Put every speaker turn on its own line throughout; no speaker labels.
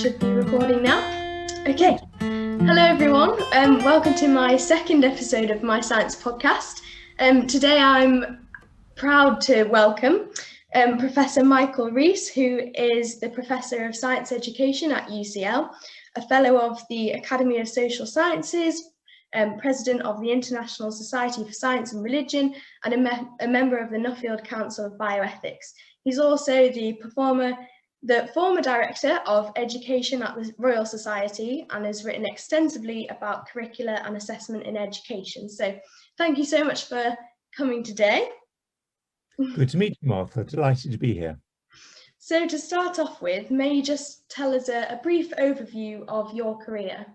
should be recording now. Okay, hello everyone, welcome to my second episode of my science podcast. Today I'm proud to welcome Professor Michael Reiss, who is the Professor of Science Education at UCL, a Fellow of the Academy of Social Sciences, President of the International Society for Science and Religion, and a member of the Nuffield Council of Bioethics. He's also the former Director of Education at the Royal Society and has written extensively about curricula and assessment in education. So thank you so much for coming today.
Good to meet you, Martha. Delighted to be here.
So to start off with, may you just tell us a brief overview of your career?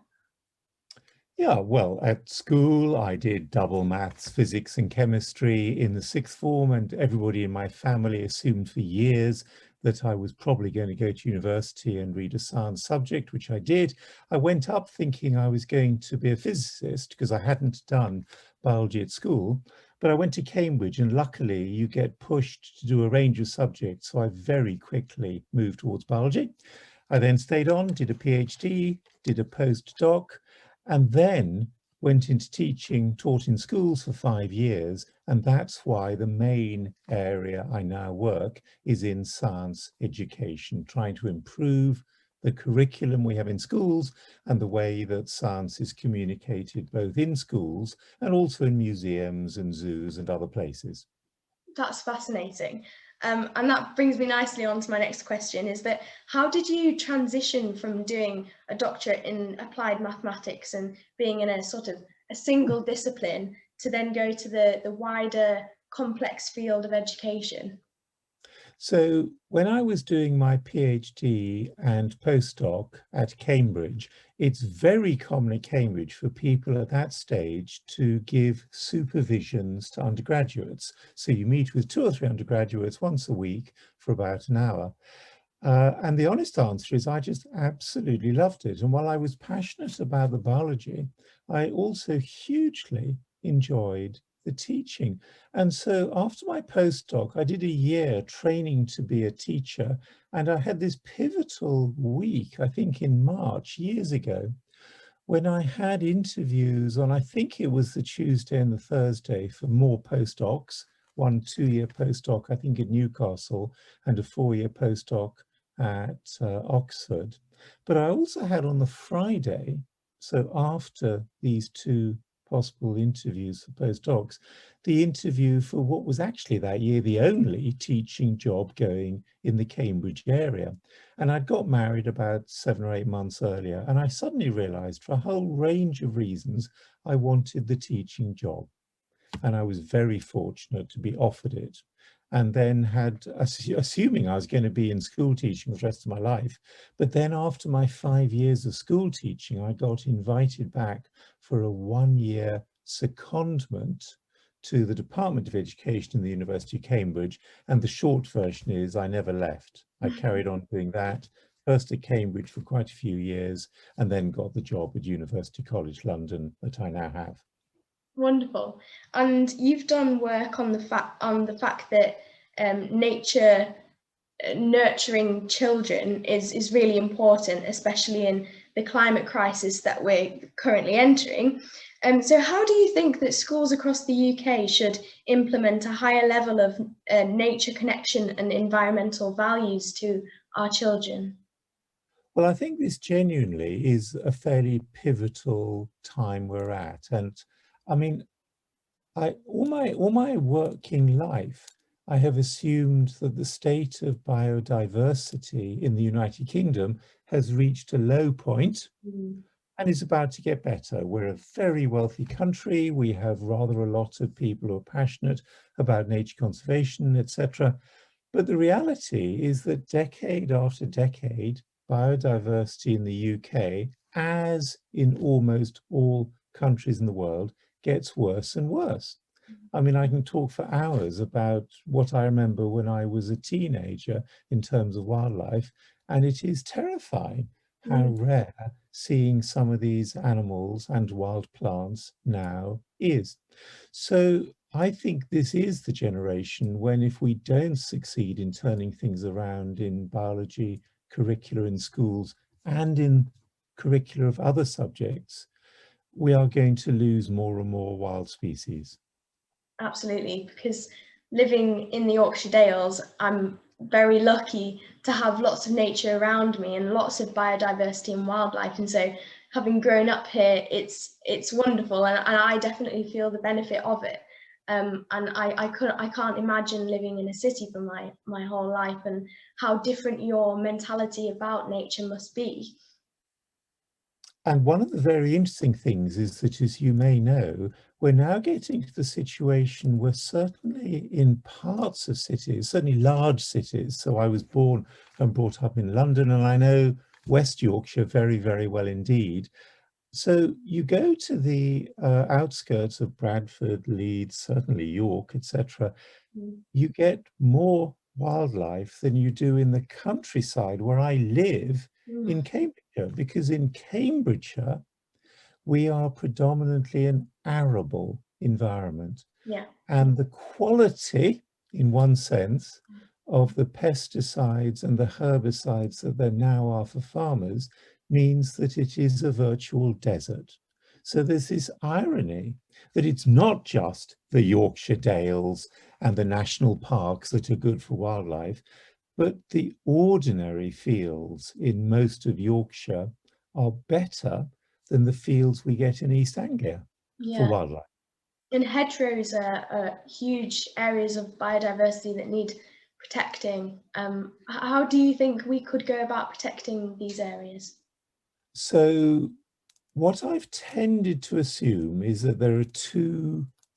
Yeah, well, at school I did double maths, physics and chemistry in the sixth form, and everybody in my family assumed for years that I was probably going to go to university and read a science subject, which I did. I went up thinking I was going to be a physicist because I hadn't done biology at school, but I went to Cambridge and luckily you get pushed to do a range of subjects, so I very quickly moved towards biology. I then stayed on, did a PhD, did a postdoc, and then went into teaching, taught in schools for 5 years, and that's why the main area I now work is in science education, trying to improve the curriculum we have in schools and the way that science is communicated both in schools and also in museums and zoos and other places.
That's fascinating. And that brings me nicely on to my next question, is that how did you transition from doing a doctorate in applied mathematics and being in a sort of a single discipline to then go to the wider complex field of education?
So when I was doing my PhD and postdoc at Cambridge, it's very common at Cambridge for people at that stage to give supervisions to undergraduates. So you meet with 2 or 3 undergraduates once a week for about an hour. And the honest answer is I just absolutely loved it. And while I was passionate about the biology, I also hugely enjoyed the teaching. And so after my postdoc, I did a year training to be a teacher. And I had this pivotal week, I think in March, years ago, when I had interviews on, I think it was the Tuesday and the Thursday for more postdocs, 1 2-year postdoc, I think at Newcastle, and a 4-year postdoc at Oxford. But I also had on the Friday, so after these 2 possible interviews for postdocs, the interview for what was actually that year the only teaching job going in the Cambridge area. And I'd got married about 7 or 8 months earlier, and I suddenly realized for a whole range of reasons I wanted the teaching job. And I was very fortunate to be offered it, and then had, assuming I was going to be in school teaching for the rest of my life. But then after my 5 years of school teaching, I got invited back for a 1-year secondment to the Department of Education in the University of Cambridge. And the short version is I never left. I carried on doing that, first at Cambridge for quite a few years, and then got the job at University College London that I now have.
Wonderful. And you've done work on the fact that nature nurturing children is really important, especially in the climate crisis that we're currently entering. So how do you think that schools across the UK should implement a higher level of nature connection and environmental values to our children?
Well, I think this genuinely is a fairly pivotal time we're at. And I mean, all my working life, I have assumed that the state of biodiversity in the United Kingdom has reached a low point and is about to get better. We're a very wealthy country. We have rather a lot of people who are passionate about nature conservation, etc. But the reality is that decade after decade, biodiversity in the UK, as in almost all countries in the world, gets worse and worse. I mean, I can talk for hours about what I remember when I was a teenager in terms of wildlife, and it is terrifying how rare seeing some of these animals and wild plants now is. So I think this is the generation when, if we don't succeed in turning things around in biology, curricula in schools and in curricula of other subjects, we are going to lose more and more wild species.
Absolutely, because living in the Yorkshire Dales, I'm very lucky to have lots of nature around me and lots of biodiversity and wildlife. And so having grown up here, it's wonderful, and I definitely feel the benefit of it. And I can't imagine living in a city for my whole life, and how different your mentality about nature must be.
And one of the very interesting things is that, as you may know, we're now getting to the situation where certainly in parts of cities, certainly large cities, so I was born and brought up in London, and I know West Yorkshire very, very well indeed. So you go to the outskirts of Bradford, Leeds, certainly York, etc., you get more wildlife than you do in the countryside where I live in Cambridgeshire, because in Cambridgeshire, we are predominantly an arable environment.
Yeah.
And the quality, in one sense, of the pesticides and the herbicides that there now are for farmers means that it is a virtual desert. So there's this irony that it's not just the Yorkshire Dales and the national parks that are good for wildlife, but the ordinary fields in most of Yorkshire are better than the fields we get in East Anglia for wildlife.
And hedgerows are huge areas of biodiversity that need protecting. How do you think we could go about protecting these areas?
So what I've tended to assume is that there are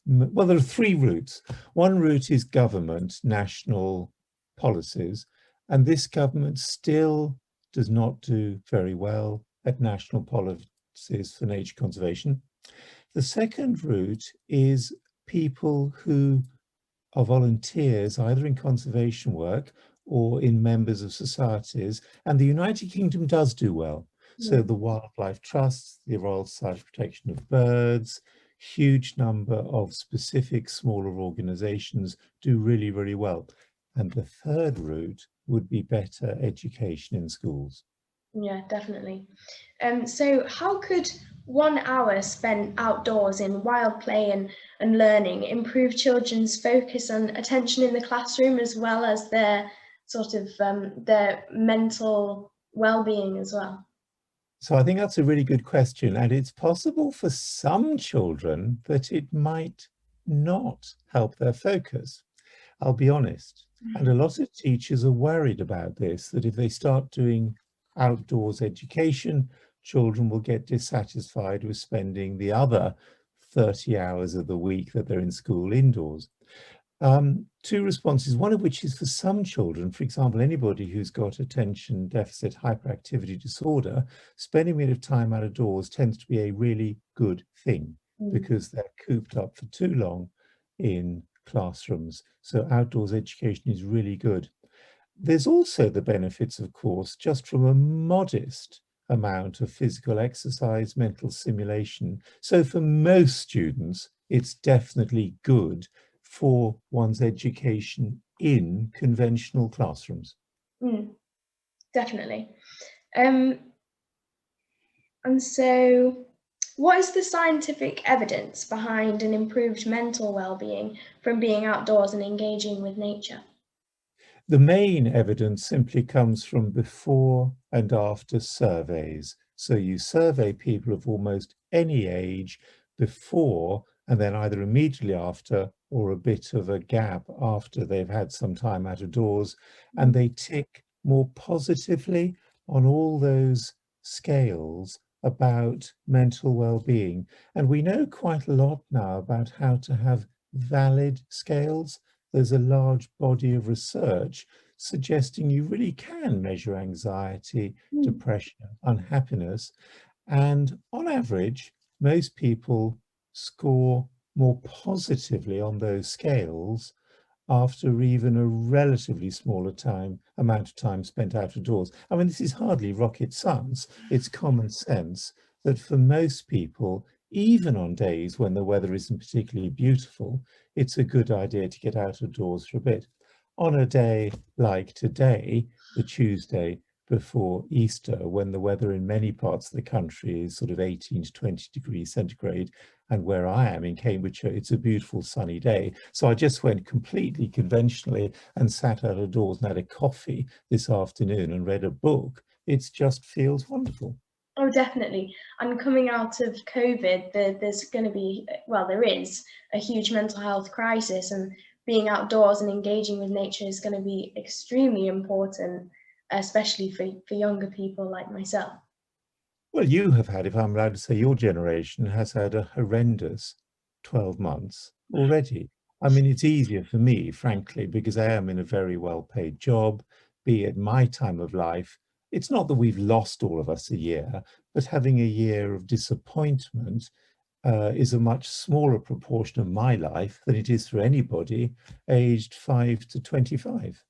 there are three routes. One route is government, national policies, and this government still does not do very well at national policies for nature conservation. The second route is people who are volunteers, either in conservation work or in members of societies, and the United Kingdom does do well. So the wildlife trusts, the Royal Society for Protection of Birds, huge number of specific smaller organizations do really, really well. And the third route would be better education in schools.
Yeah, definitely. So how could 1 hour spent outdoors in wild play and learning improve children's focus and attention in the classroom, as well as their sort of their mental well-being as well?
So I think that's a really good question, and it's possible for some children that it might not help their focus. I'll be honest. And a lot of teachers are worried about this, that if they start doing outdoors education, children will get dissatisfied with spending the other 30 hours of the week that they're in school indoors. Two responses, one of which is for some children, for example, anybody who's got attention deficit hyperactivity disorder, spending a bit of time out of doors tends to be a really good thing because they're cooped up for too long in classrooms. So outdoors education is really good. There's also the benefits, of course, just from a modest amount of physical exercise, mental stimulation. So for most students, it's definitely good for one's education in conventional classrooms.
Definitely. And so what is the scientific evidence behind an improved mental well-being from being outdoors and engaging with nature?
The main evidence simply comes from before and after surveys. So you survey people of almost any age before and then either immediately after or a bit of a gap after they've had some time out of doors, and they tick more positively on all those scales about mental well-being. And we know quite a lot now about how to have valid scales. There's a large body of research suggesting you really can measure anxiety, depression, unhappiness. And on average, most people score more positively on those scales after even a relatively smaller amount of time spent out of doors. I mean, this is hardly rocket science. It's common sense that for most people, even on days when the weather isn't particularly beautiful, it's a good idea to get out of doors for a bit. On a day like today, the Tuesday, before Easter, when the weather in many parts of the country is sort of 18 to 20 degrees centigrade. And where I am in Cambridgeshire, it's a beautiful sunny day. So I just went completely conventionally and sat out of doors and had a coffee this afternoon and read a book. It just feels wonderful.
Oh, definitely. And coming out of COVID, there's going to be, well, there is a huge mental health crisis, and being outdoors and engaging with nature is going to be extremely important, especially for younger people like myself.
Well, you have had, if I'm allowed to say, your generation has had a horrendous 12 months already. I mean, it's easier for me, frankly, because I am in a very well-paid job, be it my time of life. It's not that we've lost all of us a year, but having a year of disappointment is a much smaller proportion of my life than it is for anybody aged 5 to 25.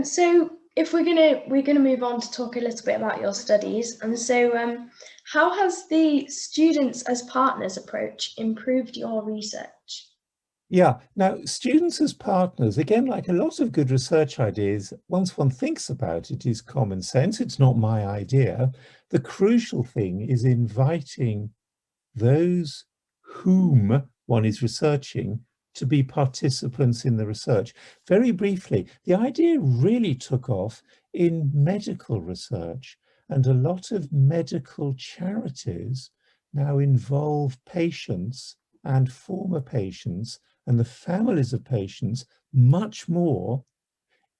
So if we're gonna move on to talk a little bit about your studies, and so how has the students as partners approach improved your research?
Yeah, now students as partners, again, like a lot of good research ideas, once one thinks about it, is common sense. It's not my idea. The crucial thing is inviting those whom one is researching to be participants in the research. Very briefly, the idea really took off in medical research, and a lot of medical charities now involve patients and former patients and the families of patients much more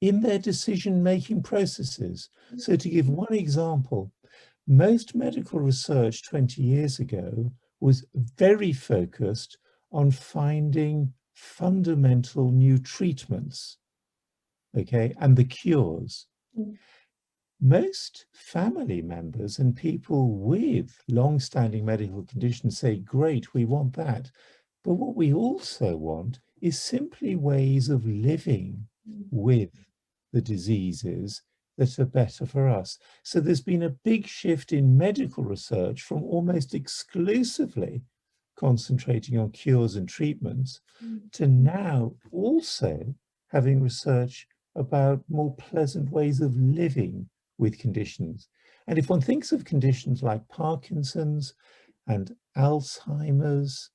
in their decision-making processes. So to give one example, most medical research 20 years ago was very focused on finding fundamental new treatments, okay, and the cures. Most family members and people with long-standing medical conditions say, great, we want that. But what we also want is simply ways of living with the diseases that are better for us. So there's been a big shift in medical research from almost exclusively concentrating on cures and treatments to now also having research about more pleasant ways of living with conditions. And if one thinks of conditions like Parkinson's and Alzheimer's,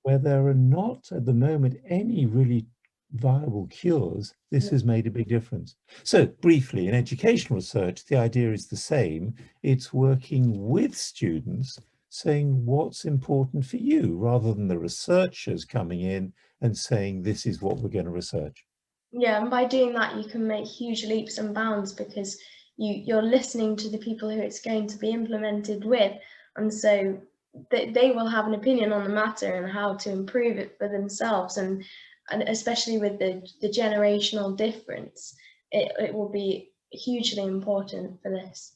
where there are not at the moment any really viable cures, this has made a big difference. So briefly, in educational research, the idea is the same. It's working with students, saying what's important for you, rather than the researchers coming in and saying, this is what we're going to research.
Yeah, and by doing that, you can make huge leaps and bounds, because you're listening to the people who it's going to be implemented with, and so they will have an opinion on the matter and how to improve it for themselves, and especially with the generational difference, it will be hugely important for this.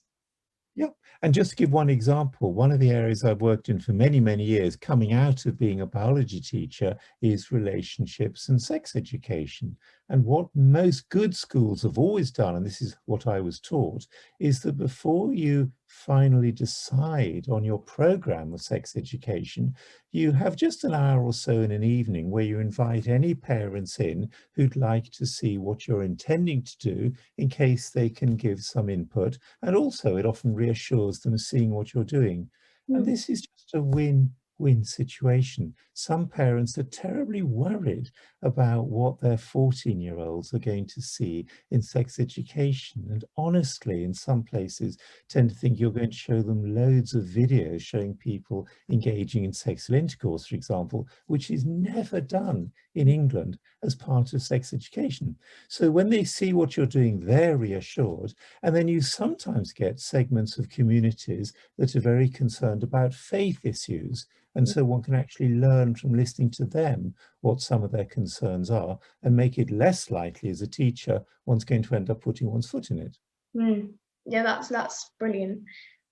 Yeah, and just to give one example, one of the areas I've worked in for many, many years, coming out of being a biology teacher, is relationships and sex education. And what most good schools have always done, and this is what I was taught, is that before you finally decide on your program of sex education, you have just an hour or so in an evening where you invite any parents in who'd like to see what you're intending to do, in case they can give some input. And also it often reassures them seeing what you're doing. And this is just a win-win situation. Some parents are terribly worried about what their 14-year-olds are going to see in sex education, and honestly in some places tend to think you're going to show them loads of videos showing people engaging in sexual intercourse, for example, which is never done in England as part of sex education. So when they see what you're doing, they're reassured. And then you sometimes get segments of communities that are very concerned about faith issues. And so one can actually learn from listening to them what some of their concerns are, and make it less likely as a teacher one's going to end up putting one's foot in it.
Yeah, that's brilliant.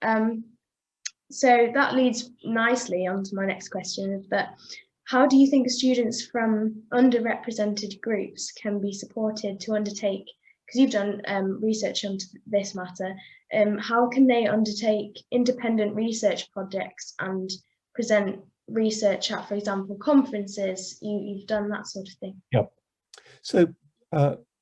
So that leads nicely on to my next question, that how do you think students from underrepresented groups can be supported to undertake, because you've done research on this matter, how can they undertake independent research projects and present research at, for example, conferences? You've done that sort of thing.
Yep. So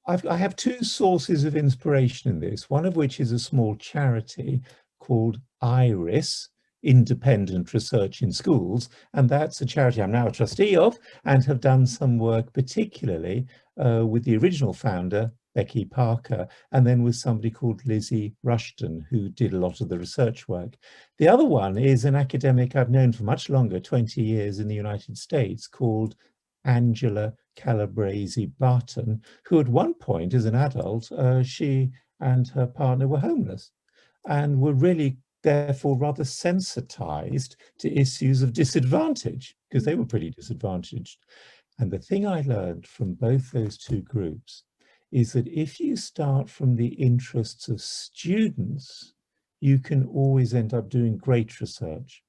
I have two sources of inspiration in this, one of which is a small charity called Reiss, Independent Research in Schools, and that's a charity I'm now a trustee of and have done some work particularly with the original founder, Becky Parker, and then with somebody called Lizzie Rushton, who did a lot of the research work. The other one is an academic I've known for much longer, 20 years in the United States, called Angela Calabrese Barton, who at one point as an adult, she and her partner were homeless and were really therefore rather sensitized to issues of disadvantage because they were pretty disadvantaged. And the thing I learned from both those two groups is that if you start from the interests of students, you can always end up doing great research.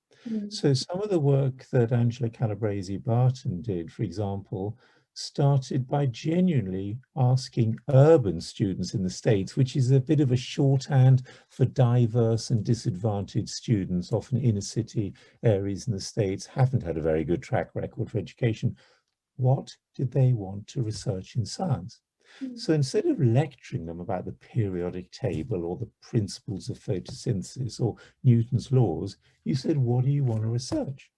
So some of the work that Angela Calabrese Barton did, for example, started by genuinely asking urban students in the States, which is a bit of a shorthand for diverse and disadvantaged students, often inner city areas in the States, haven't had a very good track record for education. What did they want to research in science? So instead of lecturing them about the periodic table or the principles of photosynthesis or Newton's laws, you said, what do you want to research?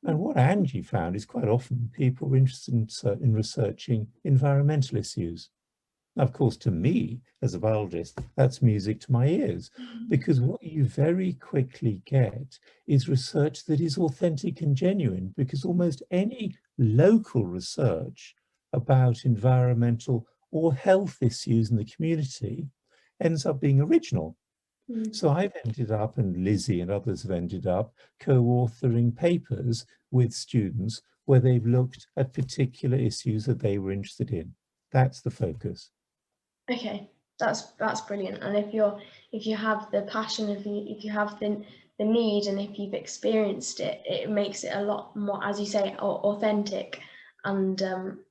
And what Angie found is quite often people are interested in researching environmental issues. Now, of course, to me, as a biologist, that's music to my ears, because what you very quickly get is research that is authentic and genuine, because almost any local research about environmental or health issues in the community ends up being original. So I've ended up, and Lizzie and others have ended up, co-authoring papers with students where they've looked at particular issues that they were interested in. That's the focus.
Okay, that's brilliant. And if you have the passion, if you have the need, and if you've experienced it, it makes it a lot more, as you say, authentic, and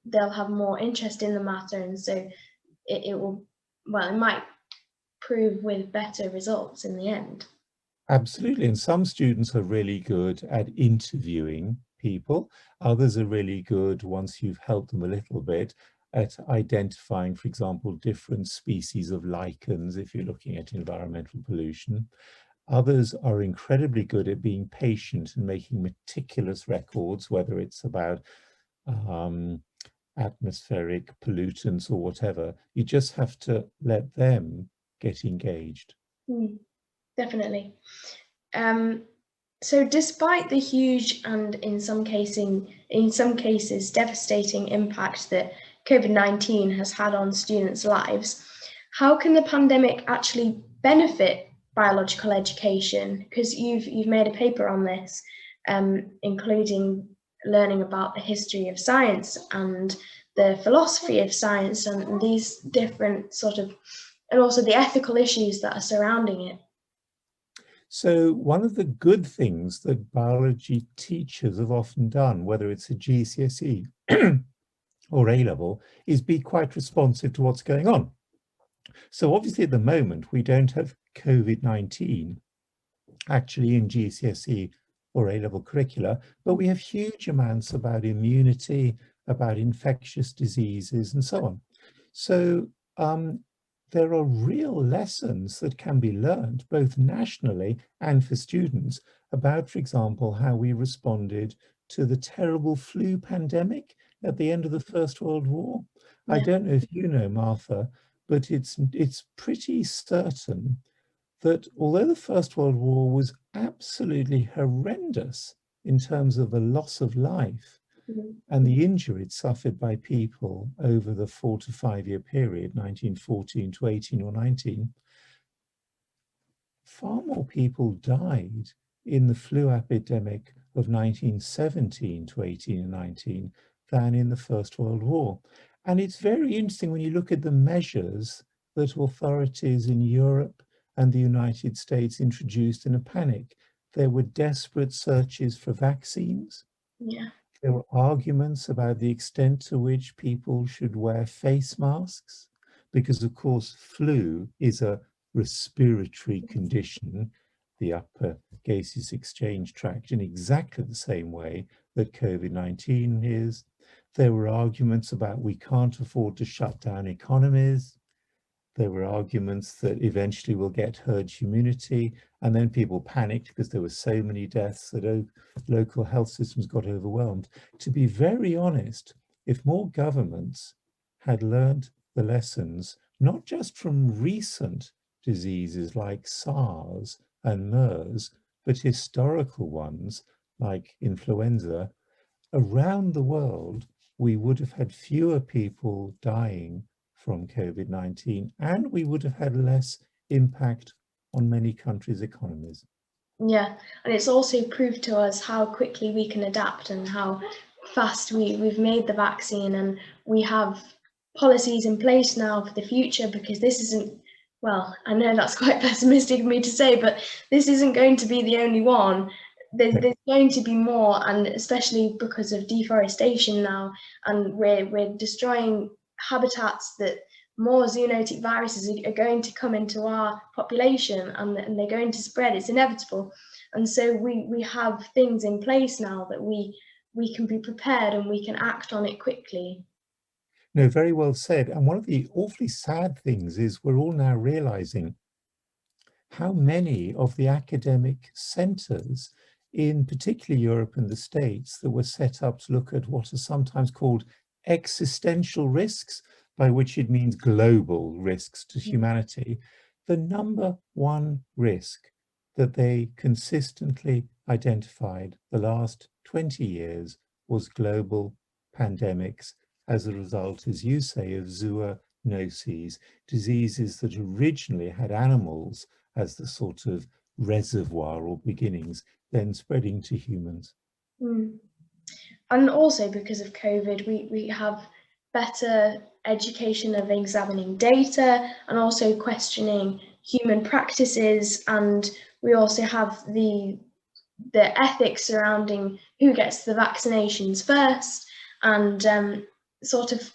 they'll have more interest in the matter, and so it will, well, it might prove with better results in the end.
Absolutely. And some students are really good at interviewing people. Others are really good, once you've helped them a little bit, at identifying, for example, different species of lichens if you're looking at environmental pollution. Others are incredibly good at being patient and making meticulous records, whether it's about atmospheric pollutants or whatever. You just have to let them get engaged.
Definitely. So despite the huge and in some cases devastating impact that COVID-19 has had on students' lives, how can the pandemic actually benefit biological education? Because you've made a paper on this, including learning about the history of science and the philosophy of science and these different and also the ethical issues that are surrounding it.
So one of the good things that biology teachers have often done, whether it's a GCSE or A-level, is be quite responsive to what's going on. So obviously at the moment, we don't have COVID-19 actually in GCSE or A-level curricula, but we have huge amounts about immunity, about infectious diseases and so on. So there are real lessons that can be learned both nationally and for students about, for example, how we responded to the terrible flu pandemic at the end of the First World War. Yeah. I don't know if you know, Martha, but it's pretty certain that although the First World War was absolutely horrendous in terms of the loss of life, and the injury suffered by people over the 4 to 5 year period, 1914 to 18 or 19, far more people died in the flu epidemic of 1917 to 18 and 19 than in the First World War. And it's very interesting when you look at the measures that authorities in Europe and the United States introduced in a panic. There were desperate searches for vaccines.
Yeah.
There were arguments about the extent to which people should wear face masks, because of course flu is a respiratory condition, the upper gaseous exchange tract, in exactly the same way that COVID-19 is. There were arguments about we can't afford to shut down economies. There were arguments that eventually we'll get herd immunity, and then people panicked because there were so many deaths that local health systems got overwhelmed. To be very honest, if more governments had learned the lessons, not just from recent diseases like SARS and MERS, but historical ones like influenza, around the world, we would have had fewer people dying from COVID-19, and we would have had less impact on many countries' economies.
Yeah, and it's also proved to us how quickly we can adapt and how fast we've made the vaccine, and we have policies in place now for the future, because this isn't, well, I know that's quite pessimistic of me to say, but this isn't going to be the only one. There's going to be more, and especially because of deforestation now, and we're destroying habitats that more zoonotic viruses are going to come into our population, and they're going to spread. It's inevitable. And so we have things in place now that we can be prepared and we can act on it quickly.
No, very well said. And one of the awfully sad things is we're all now realizing how many of the academic centers in particularly Europe and the States that were set up to look at what are sometimes called existential risks, by which it means global risks to humanity. The number one risk that they consistently identified the last 20 years was global pandemics as a result, as you say, of zoonoses, diseases that originally had animals as the sort of reservoir or beginnings, then spreading to humans.
And also because of COVID, we have better education of examining data and also questioning human practices, and we also have the ethics surrounding who gets the vaccinations first, and sort of,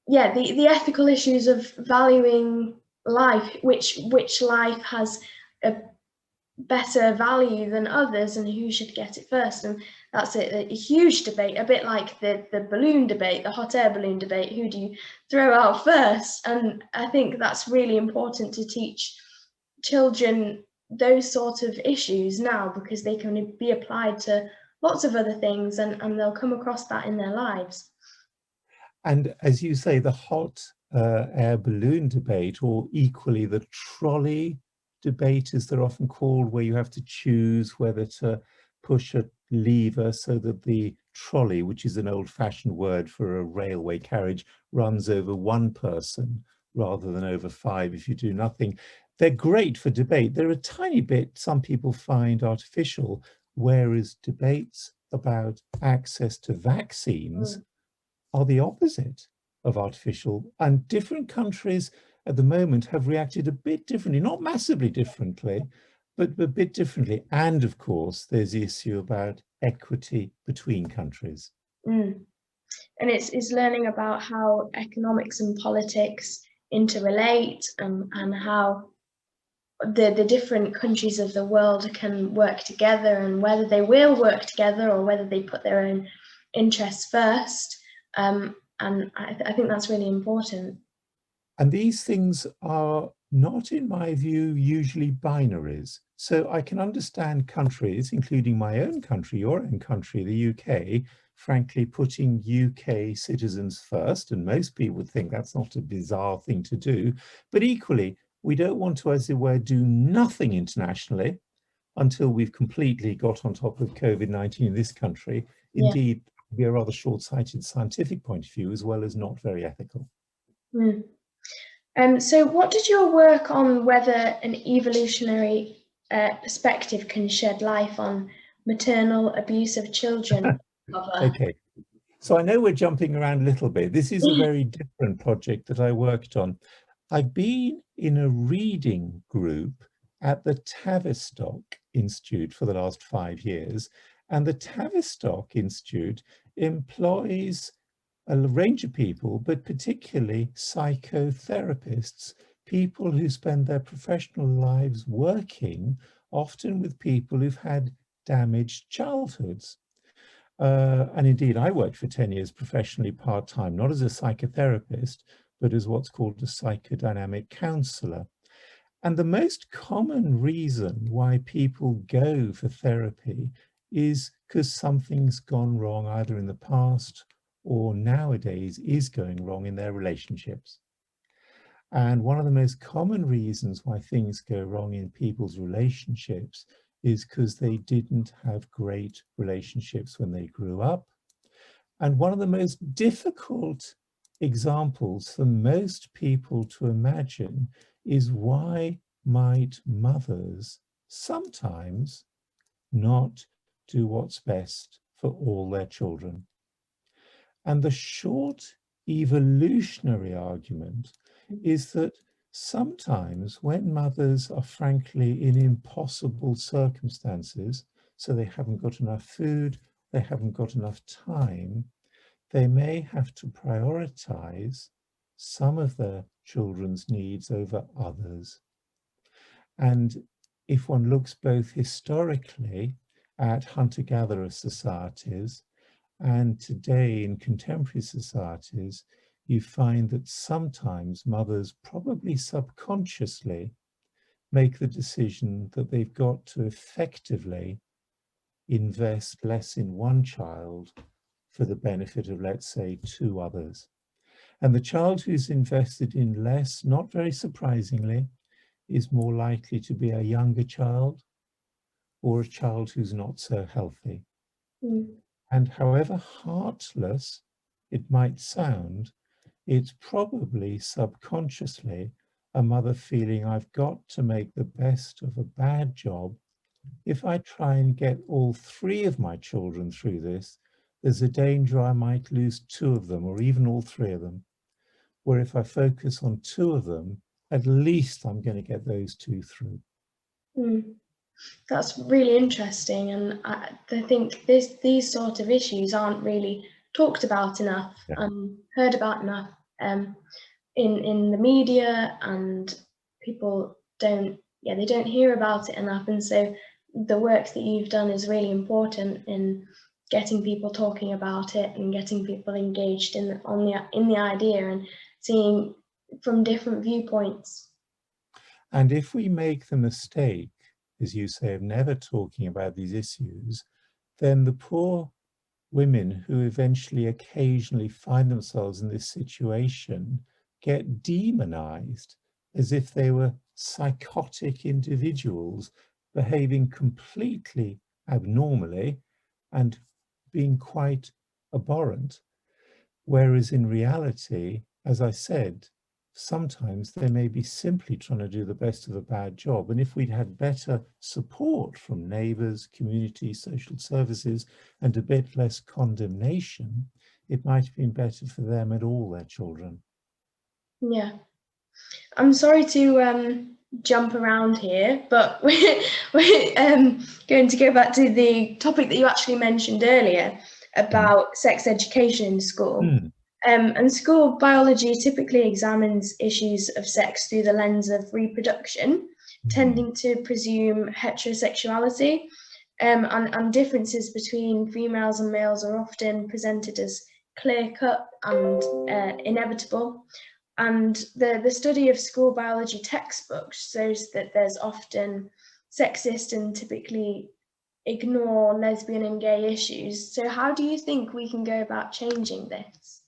yeah, the ethical issues of valuing life, which life has a better value than others, and who should get it first. And that's a huge debate, a bit like the balloon debate, the hot air balloon debate. Who do you throw out first? And I think that's really important to teach children those sort of issues now, because they can be applied to lots of other things, and they'll come across that in their lives.
And as you say, the hot air balloon debate, or equally the trolley debate, as they're often called, where you have to choose whether to push a lever so that the trolley, which is an old-fashioned word for a railway carriage, runs over one person rather than over five if you do nothing. They're great for debate. They're a tiny bit, some people find, artificial, whereas debates about access to vaccines are the opposite of artificial. And different countries at the moment have reacted a bit differently, not massively differently, but a bit differently. And of course, there's the issue about equity between countries.
And it's learning about how economics and politics interrelate, and how the different countries of the world can work together, and whether they will work together or whether they put their own interests first. And I think that's really important.
And these things are not, in my view, usually binaries. So I can understand countries, including my own country, your own country, the UK, frankly, putting UK citizens first. And most people would think that's not a bizarre thing to do. But equally, we don't want to, as it were, do nothing internationally until we've completely got on top of COVID-19 in this country. Indeed, be a rather short-sighted scientific point of view, as well as not very ethical.
So what did your work on whether an evolutionary perspective can shed light on maternal abuse of children cover?
Okay, so I know we're jumping around a little bit. This is a very different project that I worked on. I've been in a reading group at the Tavistock Institute for the last 5 years, and the Tavistock Institute employs a range of people, but particularly psychotherapists, people who spend their professional lives working often with people who've had damaged childhoods. And indeed, I worked for 10 years professionally part-time, not as a psychotherapist, but as what's called a psychodynamic counselor. And the most common reason why people go for therapy is because something's gone wrong either in the past or nowadays is going wrong in their relationships. And one of the most common reasons why things go wrong in people's relationships is because they didn't have great relationships when they grew up. And one of the most difficult examples for most people to imagine is, why might mothers sometimes not do what's best for all their children? And the short evolutionary argument is that sometimes when mothers are frankly in impossible circumstances, so they haven't got enough food, they haven't got enough time, they may have to prioritize some of their children's needs over others. And if one looks both historically at hunter-gatherer societies and today in contemporary societies, you find that sometimes mothers probably subconsciously make the decision that they've got to effectively invest less in one child for the benefit of, let's say, two others. And the child who's invested in less, not very surprisingly, is more likely to be a younger child or a child who's not so healthy. And however heartless it might sound, it's probably subconsciously a mother feeling, I've got to make the best of a bad job. If I try and get all three of my children through this, there's a danger I might lose two of them or even all three of them. Where if I focus on two of them, at least I'm going to get those two through.
That's really interesting, and I think these sort of issues aren't really talked about enough, heard about enough in the media, and people don't hear about it enough. And so the work that you've done is really important in getting people talking about it and getting people engaged in the idea and seeing from different viewpoints.
And if we make the mistake, as you say, of never talking about these issues, then the poor women who eventually occasionally find themselves in this situation get demonized as if they were psychotic individuals behaving completely abnormally and being quite abhorrent. Whereas in reality, as I said, sometimes they may be simply trying to do the best of a bad job. And if we'd had better support from neighbours, community, social services, and a bit less condemnation, it might have been better for them and all their children.
Yeah. I'm sorry to jump around here, but we're going to go back to the topic that you actually mentioned earlier about sex education in school. And school biology typically examines issues of sex through the lens of reproduction, tending to presume heterosexuality, and differences between females and males are often presented as clear-cut and inevitable. And the study of school biology textbooks shows that there's often sexist and typically ignore lesbian and gay issues. So how do you think we can go about changing this?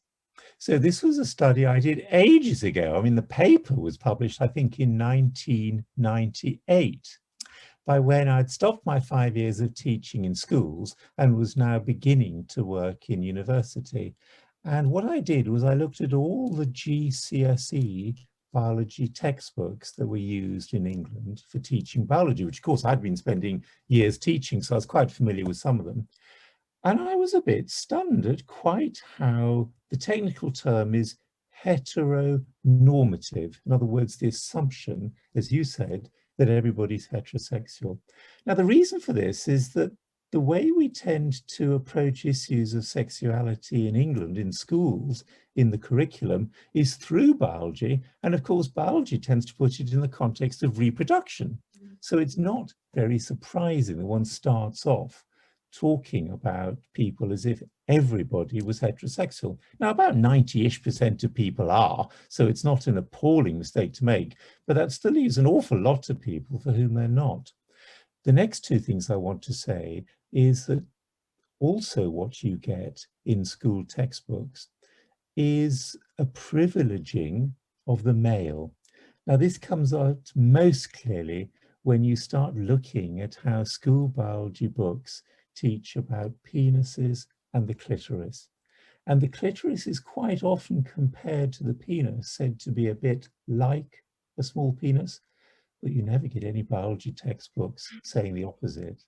So this was a study I did ages ago. I mean, the paper was published, I think, in 1998, by when I'd stopped my 5 years of teaching in schools and was now beginning to work in university. And what I did was I looked at all the GCSE biology textbooks that were used in England for teaching biology, which of course I'd been spending years teaching, so I was quite familiar with some of them. And I was a bit stunned at quite how the technical term is heteronormative. In other words, the assumption, as you said, that everybody's heterosexual. Now, the reason for this is that the way we tend to approach issues of sexuality in England in schools, in the curriculum, is through biology. And of course, biology tends to put it in the context of reproduction. So it's not very surprising that one starts off talking about people as if everybody was heterosexual. Now, about 90-ish% of people are, so it's not an appalling mistake to make, but that still leaves an awful lot of people for whom they're not. The next two things I want to say is that also what you get in school textbooks is a privileging of the male. Now, this comes out most clearly when you start looking at how school biology books teach about penises and the clitoris. And the clitoris is quite often compared to the penis, said to be a bit like a small penis, but you never get any biology textbooks saying the opposite,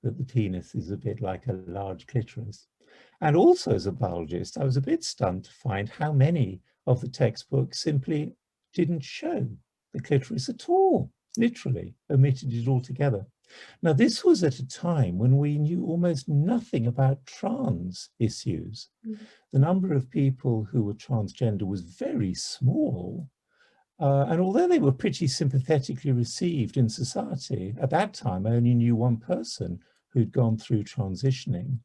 that the penis is a bit like a large clitoris. And also as a biologist, I was a bit stunned to find how many of the textbooks simply didn't show the clitoris at all, literally omitted it altogether. Now, this was at a time when we knew almost nothing about trans issues. The number of people who were transgender was very small. And although they were pretty sympathetically received in society, at that time I only knew one person who'd gone through transitioning.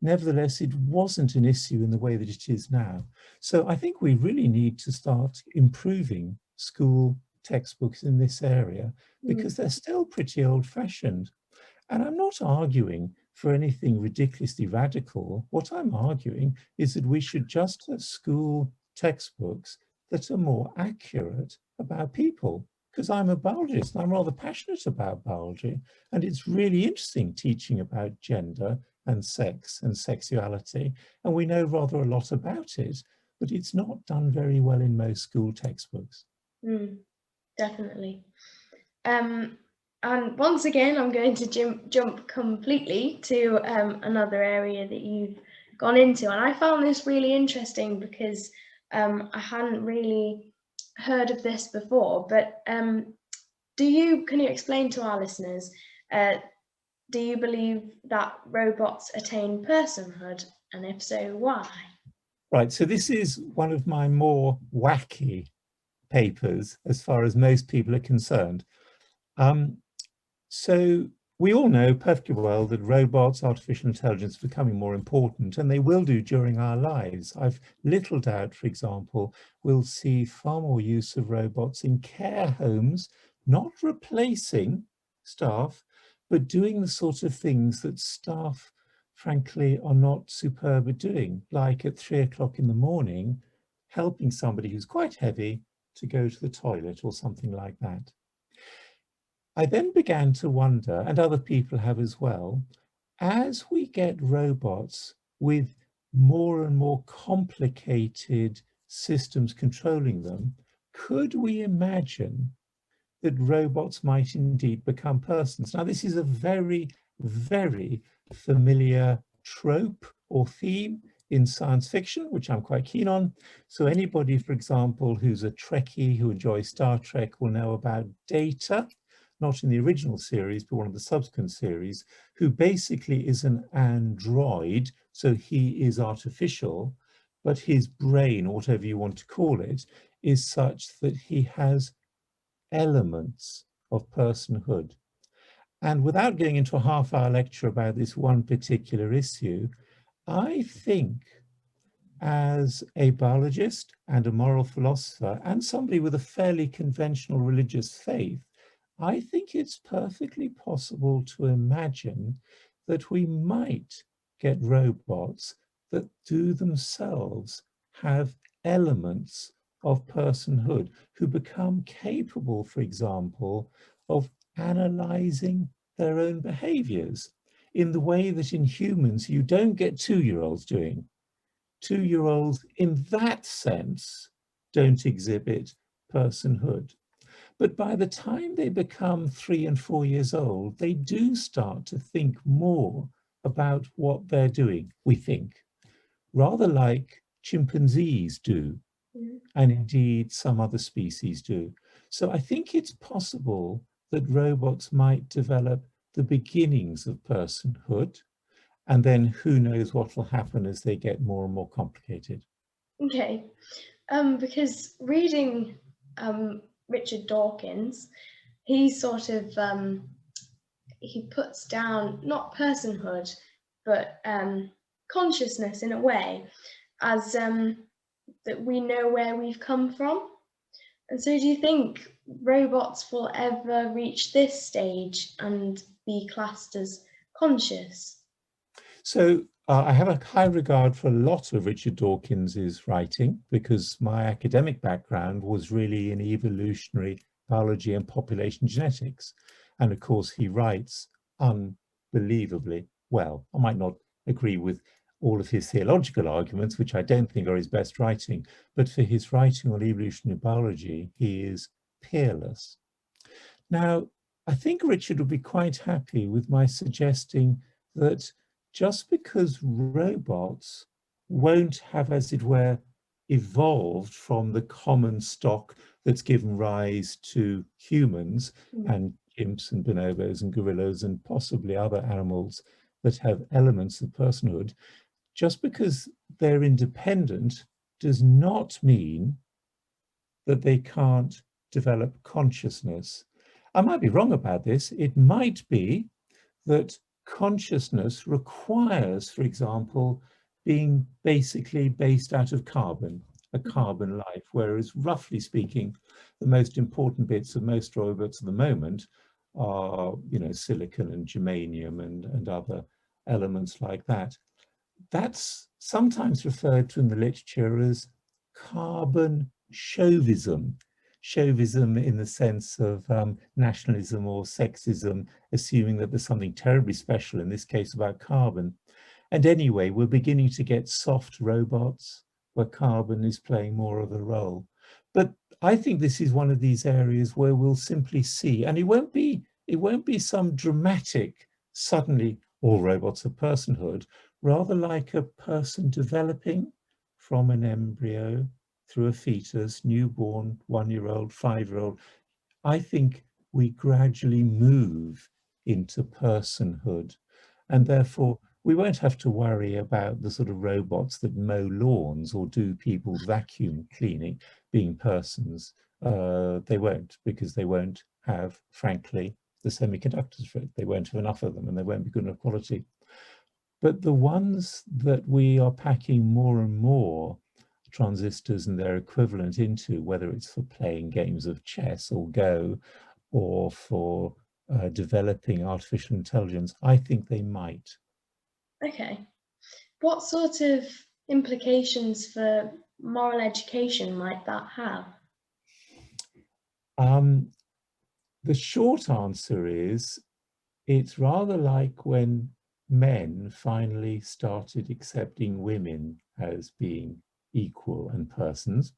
Nevertheless, it wasn't an issue in the way that it is now. So I think we really need to start improving school textbooks in this area because they're still pretty old-fashioned. And I'm not arguing for anything ridiculously radical. What I'm arguing is that we should just have school textbooks that are more accurate about people. Because I'm a biologist, and I'm rather passionate about biology, and it's really interesting teaching about gender and sex and sexuality, and we know rather a lot about it, but it's not done very well in most school textbooks.
Definitely. And once again, I'm going to jump completely to another area that you've gone into, and I found this really interesting because I hadn't really heard of this before, but can you explain to our listeners, do you believe that robots attain personhood, and if so, why?
Right, so this is one of my more wacky papers as far as most people are concerned. So we all know perfectly well that robots, artificial intelligence are becoming more important, and they will do during our lives. I've little doubt, for example, we'll see far more use of robots in care homes, not replacing staff, but doing the sort of things that staff, frankly, are not superb at doing, like at 3 o'clock in the morning, helping somebody who's quite heavy to go to the toilet or something like that. I then began to wonder, and other people have as well, as we get robots with more and more complicated systems controlling them, could we imagine that robots might indeed become persons? Now, this is a very, very familiar trope or theme in science fiction, which I'm quite keen on. So anybody, for example, who's a Trekkie who enjoys Star Trek will know about Data, not in the original series, but one of the subsequent series, who basically is an android, so he is artificial, but his brain, or whatever you want to call it, is such that he has elements of personhood. And without going into a half-hour lecture about this one particular issue, I think as a biologist and a moral philosopher and somebody with a fairly conventional religious faith, I think it's perfectly possible to imagine that we might get robots that do themselves have elements of personhood, who become capable, for example, of analyzing their own behaviors in the way that in humans you don't get 2-year-olds doing. 2-year-olds in that sense don't exhibit personhood. But by the time they become 3 and 4 years old, they do start to think more about what they're doing, we think, rather like chimpanzees do, and indeed some other species do. So I think it's possible that robots might develop the beginnings of personhood, and then who knows what will happen as they get more and more complicated.
Okay, because reading Richard Dawkins, he sort of he puts down not personhood, but consciousness in a way, as that we know where we've come from. And so do you think robots will ever reach this stage and be classed as conscious?
So I have a high regard for a lot of Richard Dawkins's writing, because my academic background was really in evolutionary biology and population genetics. And of course, he writes unbelievably well. I might not agree with all of his theological arguments, which I don't think are his best writing, but for his writing on evolutionary biology, he is peerless. Now, I think Richard would be quite happy with my suggesting that just because robots won't have, as it were, evolved from the common stock that's given rise to humans and chimps and bonobos and gorillas and possibly other animals that have elements of personhood, just because they're independent does not mean that they can't develop consciousness. I might be wrong about this. It might be that consciousness requires, for example, being basically based out of carbon, a carbon life, whereas roughly speaking, the most important bits of most robots at the moment are, silicon and germanium and other elements like that. That's sometimes referred to in the literature as carbon chauvinism. Chauvinism in the sense of nationalism or sexism, assuming that there's something terribly special, in this case about carbon. And anyway, we're beginning to get soft robots where carbon is playing more of a role. But I think this is one of these areas where we'll simply see, and it won't be some dramatic, suddenly all robots are personhood, rather like a person developing from an embryo through a fetus, newborn, 1-year-old, 5-year-old. I think we gradually move into personhood, and therefore we won't have to worry about the sort of robots that mow lawns or do people's vacuum cleaning being persons. They won't, because they won't have, frankly, the semiconductors for it. They won't have enough of them, and they won't be good enough quality. But the ones that we are packing more and more transistors and their equivalent into, whether it's for playing games of chess or Go, or for developing artificial intelligence, I think they might.
Okay. What sort of implications for moral education might that have?
The short answer is, it's rather like when men finally started accepting women as being equal and persons.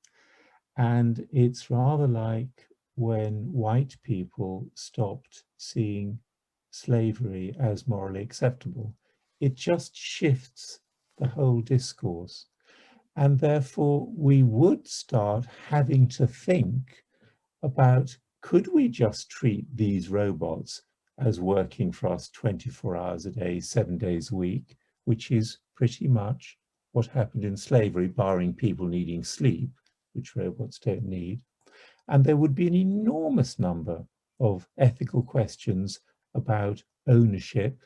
And it's rather like when white people stopped seeing slavery as morally acceptable. It just shifts the whole discourse. And therefore, we would start having to think about, could we just treat these robots as working for us 24 hours a day, 7 days a week, which is pretty much what happened in slavery, barring people needing sleep, which robots don't need. And there would be an enormous number of ethical questions about ownership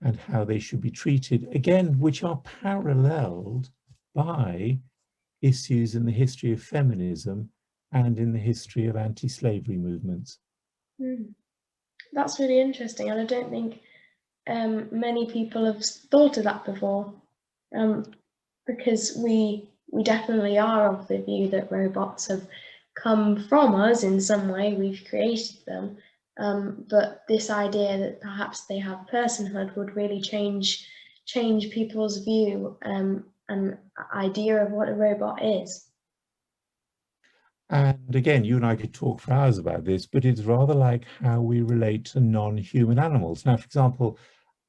and how they should be treated, again, which are paralleled by issues in the history of feminism and in the history of anti-slavery movements.
That's really interesting, and I don't think many people have thought of that before, because we definitely are of the view that robots have come from us in some way. We've created them, but this idea that perhaps they have personhood would really change people's view and idea of what a robot is.
And again, you and I could talk for hours about this, but it's rather like how we relate to non-human animals. Now, for example,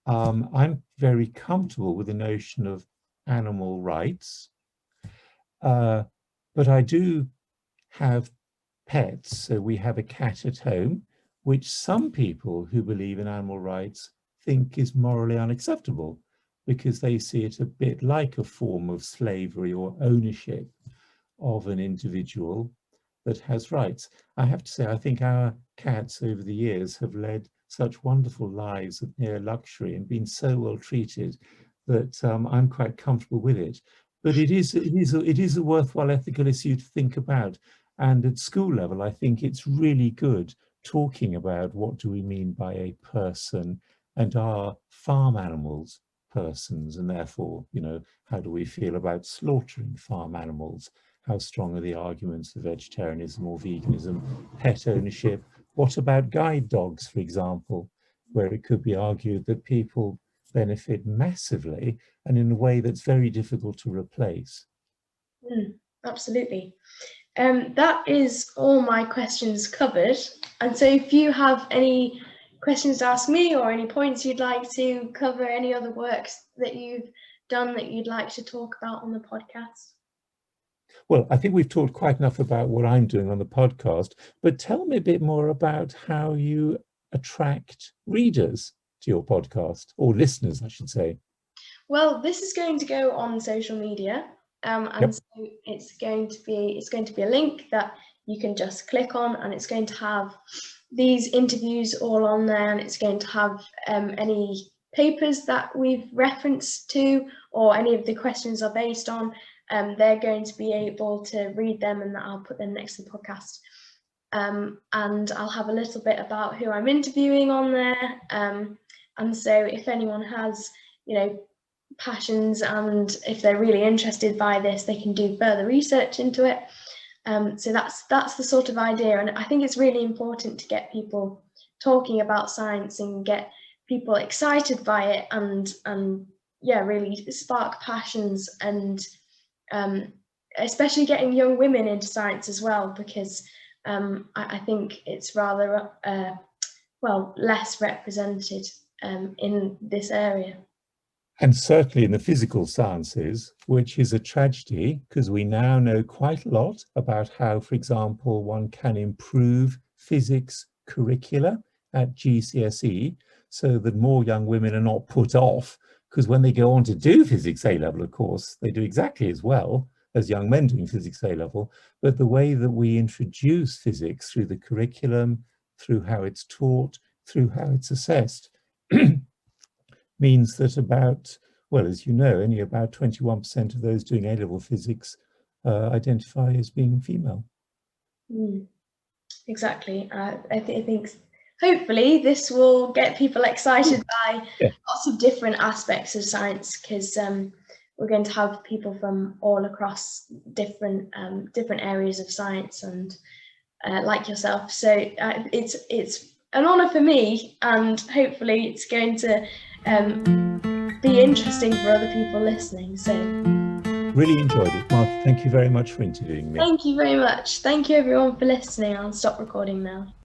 I'm very comfortable with the notion of animal rights, but I do have pets. So we have a cat at home, which some people who believe in animal rights think is morally unacceptable, because they see it a bit like a form of slavery or ownership of an individual that has rights. I have to say, I think our cats over the years have led such wonderful lives of near luxury and been so well treated that I'm quite comfortable with it. But it is a worthwhile ethical issue to think about. And at school level, I think it's really good talking about what do we mean by a person, and are farm animals persons, and therefore, you know, how do we feel about slaughtering farm animals? How strong are the arguments for vegetarianism or veganism? Pet ownership. What about guide dogs, for example, where it could be argued that people benefit massively and in a way that's very difficult to replace?
Absolutely. That is all my questions covered. And so if you have any questions to ask me, or any points you'd like to cover, any other works that you've done that you'd like to talk about on the podcast?
Well, I think we've talked quite enough about what I'm doing on the podcast, but tell me a bit more about how you attract readers to your podcast, or listeners, I should say.
Well, this is going to go on social media, and so it's going to be a link that you can just click on, and it's going to have these interviews all on there, and it's going to have any papers that we've referenced to, or any of the questions are based on. They're going to be able to read them, and I'll put them next to the podcast. And I'll have a little bit about who I'm interviewing on there. And so if anyone has, you know, passions, and if they're really interested by this, they can do further research into it. So that's the sort of idea, and I think it's really important to get people talking about science and get people excited by it, and yeah, really spark passions, and especially getting young women into science as well, because I think it's rather well, less represented in this area.
And certainly in the physical sciences, which is a tragedy, because we now know quite a lot about how, for example, one can improve physics curricula at GCSE so that more young women are not put off, because when they go on to do physics A-level, of course, they do exactly as well as young men doing physics A-level. But the way that we introduce physics through the curriculum, through how it's taught, through how it's assessed, means that about, well, as you know, only about 21% of those doing A-level physics identify as being female.
Exactly. I think hopefully this will get people excited by lots of different aspects of science, because we're going to have people from all across different areas of science, and like yourself. So it's an honour for me, and hopefully it's going to be interesting for other people listening. So
really enjoyed it. Martha, thank you very much for interviewing me.
Thank you very much. Thank you everyone for listening. I'll stop recording now.